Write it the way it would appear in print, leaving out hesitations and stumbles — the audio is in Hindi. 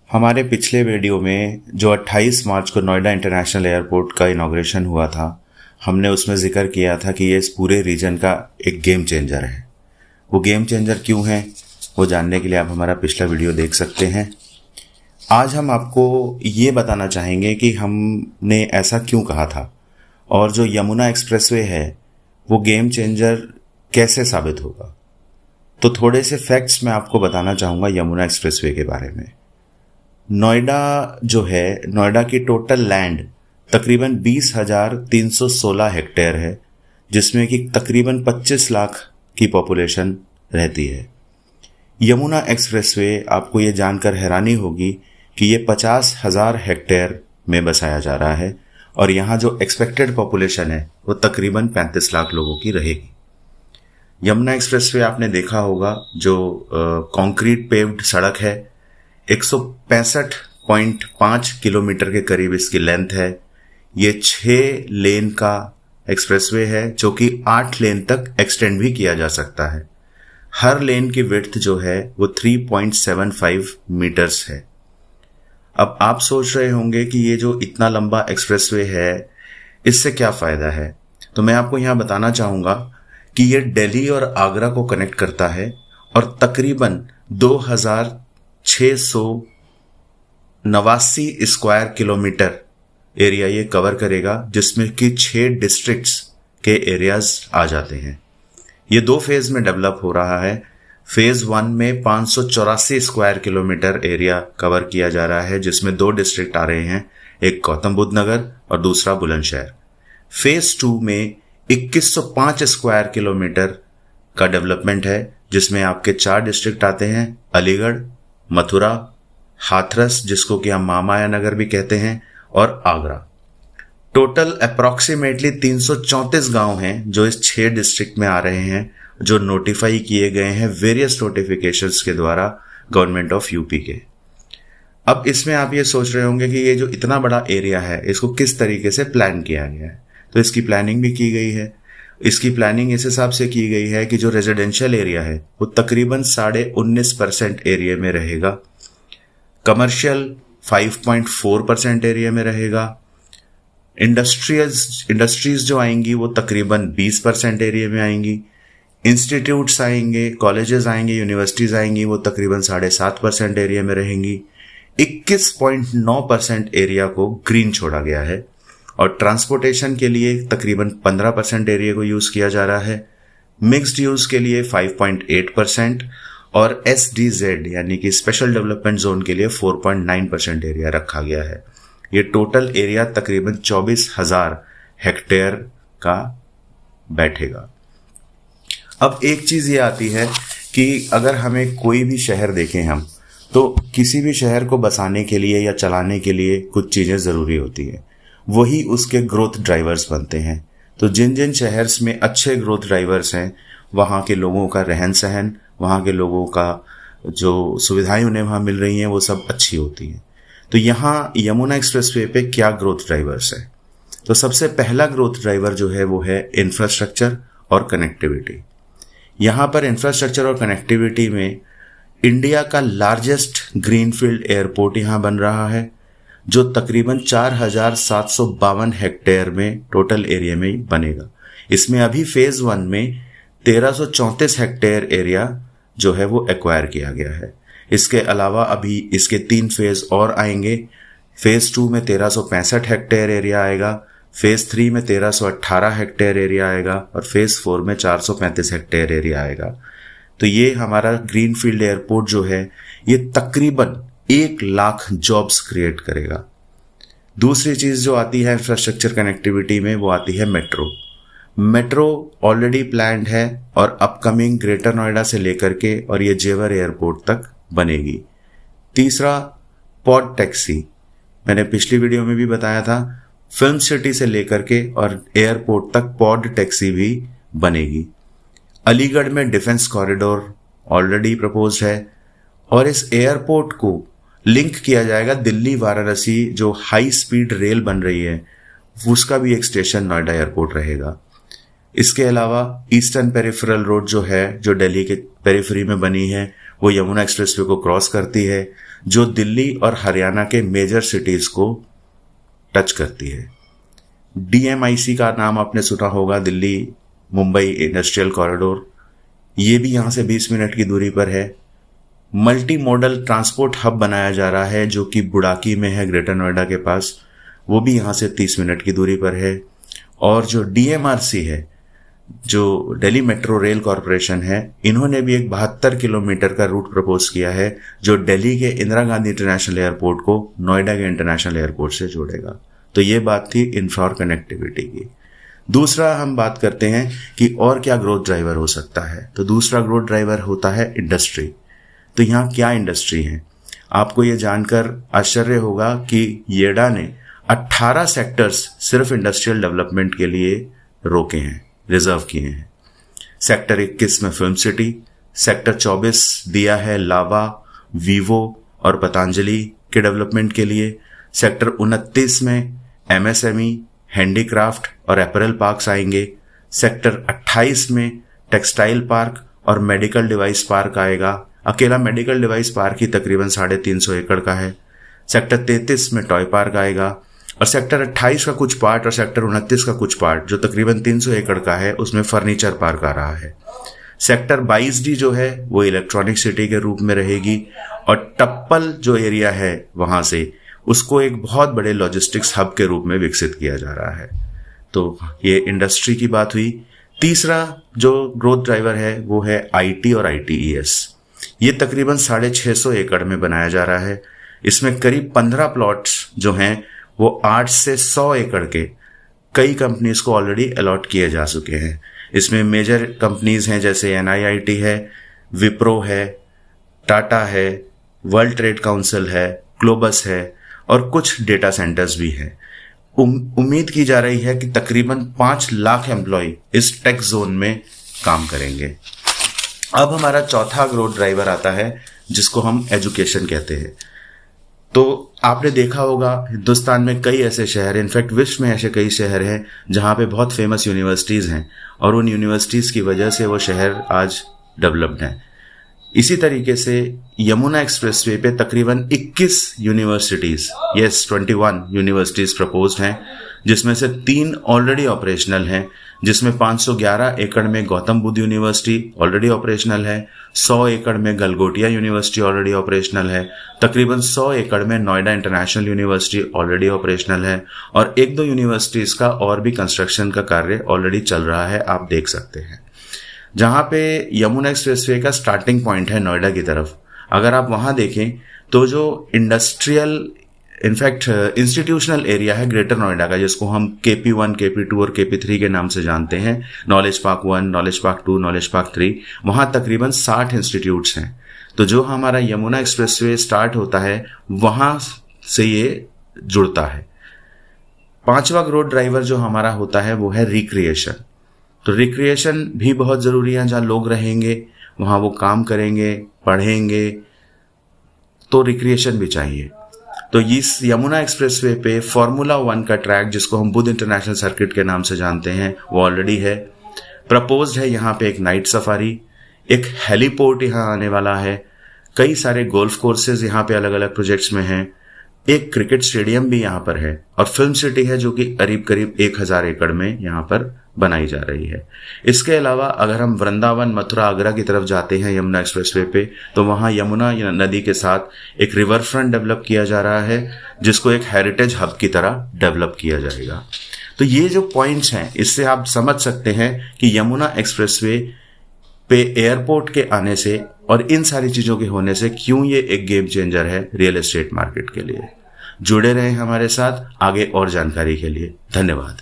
हमारे पिछले वीडियो में जो 28 मार्च को नोएडा इंटरनेशनल एयरपोर्ट का इनॉग्रेशन हुआ था, हमने उसमें जिक्र किया था कि ये इस पूरे रीजन का एक गेम चेंजर है। वो गेम चेंजर क्यों है, वो जानने के लिए आप हमारा पिछला वीडियो देख सकते हैं। आज हम आपको ये बताना चाहेंगे कि हमने ऐसा क्यों कहा था और जो यमुना एक्सप्रेसवे है वो गेम चेंजर कैसे साबित होगा। तो थोड़े से फैक्ट्स मैं आपको बताना चाहूँगा यमुना एक्सप्रेसवे के बारे में। नोएडा जो है, नोएडा की टोटल लैंड तकरीबन 20,316 हेक्टेयर है, जिसमें कि तकरीबन 25 लाख की पॉपुलेशन रहती है। यमुना एक्सप्रेसवे, आपको ये जानकर हैरानी होगी कि ये 50,000 हेक्टेयर में बसाया जा रहा है और यहाँ जो एक्सपेक्टेड पॉपुलेशन है वो तकरीबन 35 लाख लोगों की रहेगी। यमुना एक्सप्रेसवे आपने देखा होगा, जो कंक्रीट पेव्ड सड़क है, 165.5 किलोमीटर के करीब इसकी लेंथ है। ये 6 लेन का एक्सप्रेसवे है जो कि 8 लेन तक एक्सटेंड भी किया जा सकता है। हर लेन की विड्थ जो है वो 3.75 मीटर्स है। अब आप सोच रहे होंगे कि ये जो इतना लंबा एक्सप्रेसवे है इससे क्या फ़ायदा है, तो मैं आपको यहाँ बताना चाहूँगा कि ये दिल्ली और आगरा को कनेक्ट करता है और तकरीबन 2,689 स्क्वायर किलोमीटर एरिया ये कवर करेगा, जिसमें कि 6 डिस्ट्रिक्ट्स के एरियाज आ जाते हैं। ये 2 फेज में डेवलप हो रहा है। फेज 1 में 584 स्क्वायर किलोमीटर एरिया कवर किया जा रहा है, जिसमें 2 डिस्ट्रिक्ट आ रहे हैं, एक गौतम बुद्ध नगर और दूसरा बुलंदशहर। फेज 2 में 2105 स्क्वायर किलोमीटर का डेवलपमेंट है, जिसमें आपके 4 डिस्ट्रिक्ट आते हैं, अलीगढ़, मथुरा, हाथरस जिसको कि हम महामाया नगर भी कहते हैं, और आगरा। टोटल अप्रॉक्सीमेटली 334 गांव हैं जो इस 6 डिस्ट्रिक्ट में आ रहे हैं, जो नोटिफाई किए गए हैं वेरियस नोटिफिकेशंस के द्वारा गवर्नमेंट ऑफ यूपी के। अब इसमें आप ये सोच रहे होंगे कि ये जो इतना बड़ा एरिया है इसको किस तरीके से प्लान किया गया है। तो इसकी प्लानिंग भी की गई है। इसकी प्लानिंग इस हिसाब से की गई है कि जो रेजिडेंशियल एरिया है वो तकरीबन 19.5% एरिया में रहेगा, कमर्शियल 5.4% एरिया में रहेगा, इंडस्ट्रीज जो आएंगी वो तकरीबन 20% एरिया में आएंगी, इंस्टीट्यूट्स आएंगे, कॉलेजेस आएंगे, यूनिवर्सिटीज आएंगी, वो तकरीबन 7.5% एरिया में रहेंगी। 21.9% एरिया को ग्रीन छोड़ा गया है और ट्रांसपोर्टेशन के लिए तकरीबन 15% एरिया को यूज किया जा रहा है, मिक्स्ड यूज के लिए 5.8% और SDZ यानी कि स्पेशल डेवलपमेंट जोन के लिए 4.9% एरिया रखा गया है। ये टोटल एरिया तकरीबन 24,000 हेक्टेयर का बैठेगा। अब एक चीज ये आती है कि अगर हमें कोई भी शहर देखें हम, तो किसी भी शहर को बसाने के लिए या चलाने के लिए कुछ चीजें जरूरी होती है, वही उसके ग्रोथ ड्राइवर्स बनते हैं। तो जिन जिन शहर्स में अच्छे ग्रोथ ड्राइवर्स हैं, वहाँ के लोगों का रहन सहन, वहाँ के लोगों का जो सुविधाएं उन्हें वहाँ मिल रही हैं वो सब अच्छी होती हैं। तो यहाँ यमुना एक्सप्रेसवे पे क्या ग्रोथ ड्राइवर्स है, तो सबसे पहला ग्रोथ ड्राइवर जो है वो है इंफ्रास्ट्रक्चर और कनेक्टिविटी। यहाँ पर इंफ्रास्ट्रक्चर और कनेक्टिविटी में इंडिया का लार्जेस्ट ग्रीनफील्ड एयरपोर्ट यहाँ बन रहा है, जो तकरीबन 4,752 हेक्टेयर में टोटल एरिया में बनेगा। इसमें अभी फेज 1 में 1,334 हेक्टेयर एरिया जो है वो एक्वायर किया गया है। इसके अलावा अभी इसके 3 फेज और आएंगे। फेज 2 में 1,365 हेक्टेयर एरिया आएगा, फेज 3 में 1,318 हेक्टेयर एरिया आएगा और फेज 4 में 435 हेक्टेयर एरिया आएगा। तो ये हमारा ग्रीनफील्ड एयरपोर्ट जो है ये तकरीबन 1 लाख जॉब्स क्रिएट करेगा। दूसरी चीज जो आती है इंफ्रास्ट्रक्चर कनेक्टिविटी में, वो आती है मेट्रो। मेट्रो ऑलरेडी प्लान्ड है और अपकमिंग ग्रेटर नोएडा से लेकर के और ये जेवर एयरपोर्ट तक बनेगी। तीसरा, पॉड टैक्सी, मैंने पिछली वीडियो में भी बताया था, फिल्म सिटी से लेकर के और एयरपोर्ट तक पॉड टैक्सी भी बनेगी। अलीगढ़ में डिफेंस कॉरिडोर ऑलरेडी प्रपोज्ड है और इस एयरपोर्ट को लिंक किया जाएगा दिल्ली वाराणसी जो हाई स्पीड रेल बन रही है, उसका भी एक स्टेशन नोएडा एयरपोर्ट रहेगा। इसके अलावा ईस्टर्न पेरिफेरल रोड जो है, जो दिल्ली के पेरिफेरी में बनी है, वो यमुना एक्सप्रेसवे को क्रॉस करती है, जो दिल्ली और हरियाणा के मेजर सिटीज को टच करती है। DMIC का नाम आपने सुना होगा, दिल्ली मुंबई इंडस्ट्रियल कॉरिडोर, ये भी यहाँ से 20 मिनट की दूरी पर है। मल्टी मॉडल ट्रांसपोर्ट हब बनाया जा रहा है जो कि बुडाकी में है, ग्रेटर नोएडा के पास, वो भी यहाँ से 30 मिनट की दूरी पर है। और जो DMRC है, जो दिल्ली मेट्रो रेल कॉरपोरेशन है, इन्होंने भी एक 72 किलोमीटर का रूट प्रपोज किया है जो दिल्ली के इंदिरा गांधी इंटरनेशनल एयरपोर्ट को नोएडा के इंटरनेशनल एयरपोर्ट से जोड़ेगा। तो ये बात थी इंफ्रा और कनेक्टिविटी की। दूसरा हम बात करते हैं कि और क्या ग्रोथ ड्राइवर हो सकता है। तो दूसरा ग्रोथ ड्राइवर होता है इंडस्ट्री। तो यहाँ क्या इंडस्ट्री है, आपको ये जानकर आश्चर्य होगा कि येडा ने 18 सेक्टर्स सिर्फ इंडस्ट्रियल डेवलपमेंट के लिए रोके हैं, रिजर्व किए हैं। सेक्टर 21 में फिल्म सिटी, सेक्टर 24 दिया है लावा, वीवो और पतंजलि के डेवलपमेंट के लिए, सेक्टर 29 में MSME, हैंडीक्राफ्ट और अपैरल पार्क्स आएंगे, सेक्टर 28 में टेक्सटाइल पार्क और मेडिकल डिवाइस पार्क आएगा। अकेला मेडिकल डिवाइस पार्क ही तकरीबन 350 एकड़ का है। सेक्टर 33 में टॉय पार्क आएगा और सेक्टर 28 का कुछ पार्ट और सेक्टर 29 का कुछ पार्ट जो तकरीबन 300 एकड़ का है, उसमें फर्नीचर पार्क आ रहा है। सेक्टर 22D जो है वो इलेक्ट्रॉनिक सिटी के रूप में रहेगी और टप्पल जो एरिया है वहां से उसको एक बहुत बड़े लॉजिस्टिक्स हब के रूप में विकसित किया जा रहा है। तो ये इंडस्ट्री की बात हुई। तीसरा जो ग्रोथ ड्राइवर है वो है IT और ITES। ये तकरीबन 650 एकड़ में बनाया जा रहा है। इसमें करीब 15 प्लॉट्स जो हैं वो 8 से 100 एकड़ के कई कंपनीज को ऑलरेडी अलॉट किए जा चुके हैं। इसमें मेजर कंपनीज हैं जैसे NIIT है, विप्रो है, टाटा है, वर्ल्ड ट्रेड काउंसिल है, ग्लोबस है और कुछ डेटा सेंटर्स भी हैं। उम्मीद की जा रही है कि तकरीबन 5 लाख एम्प्लॉय इस टेक जोन में काम करेंगे। अब हमारा चौथा ग्रोथ ड्राइवर आता है जिसको हम एजुकेशन कहते हैं। तो आपने देखा होगा हिंदुस्तान में कई ऐसे शहर, इनफैक्ट विश्व में ऐसे कई शहर हैं जहां पे बहुत फेमस यूनिवर्सिटीज हैं और उन यूनिवर्सिटीज की वजह से वो शहर आज डेवलप्ड हैं। इसी तरीके से यमुना एक्सप्रेसवे पे तकरीबन 21 यूनिवर्सिटीज, यस 21 यूनिवर्सिटीज प्रपोज्ड हैं, जिसमें से 3 ऑलरेडी ऑपरेशनल हैं, जिसमें 511 एकड़ में Gautam Buddha university already operational है, 100 एकड़ में गलगोटिया यूनिवर्सिटी ऑलरेडी ऑपरेशनल है, तकरीबन 100 एकड़ में Noida international university already operational है और 1-2 यूनिवर्सिटीज का और भी कंस्ट्रक्शन का कार्य ऑलरेडी चल रहा है, आप देख सकते हैं। जहां पे यमुना एक्सप्रेसवे का स्टार्टिंग पॉइंट है नोएडा की तरफ, अगर आप वहां देखें तो जो इंडस्ट्रियल इनफैक्ट इंस्टीट्यूशनल एरिया है ग्रेटर नोएडा का, जिसको हम KP1, KP2 और KP3 के नाम से जानते हैं, knowledge park 1, knowledge park 2, knowledge park 3, वहां तकरीबन 60 इंस्टीट्यूट्स हैं। तो जो हमारा यमुना एक्सप्रेसवे स्टार्ट होता है वहां से ये जुड़ता है। 5वां ग्रोथ ड्राइवर जो हमारा होता है वो है रिक्रिएशन। तो रिक्रिएशन भी बहुत जरूरी है। जहां लोग रहेंगे वहां वो काम करेंगे, पढ़ेंगे, तो रिक्रिएशन भी चाहिए। तो इस यमुना एक्सप्रेसवे पे फॉर्मूला 1 का ट्रैक, जिसको हम बुद्ध इंटरनेशनल सर्किट के नाम से जानते हैं, वो ऑलरेडी है। प्रपोज्ड है यहाँ पे एक नाइट सफारी, एक हेलीपोर्ट यहाँ आने वाला है, कई सारे गोल्फ कोर्सेज यहाँ पे अलग अलग प्रोजेक्ट्स में हैं, एक क्रिकेट स्टेडियम भी यहाँ पर है और फिल्म सिटी है जो कि करीब 1000 एकड़ में यहाँ पर बनाई जा रही है। इसके अलावा अगर हम वृंदावन, मथुरा, आगरा की तरफ जाते हैं यमुना एक्सप्रेसवे पे, तो वहां यमुना नदी के साथ एक रिवर फ्रंट डेवलप किया जा रहा है जिसको एक हेरिटेज हब की तरह डेवलप किया जाएगा। तो ये जो पॉइंट्स हैं इससे आप समझ सकते हैं कि यमुना एक्सप्रेसवे पे एयरपोर्ट के आने से और इन सारी चीजों के होने से क्यों ये एक गेम चेंजर है रियल एस्टेट मार्केट के लिए। जुड़े रहें हमारे साथ आगे और जानकारी के लिए। धन्यवाद।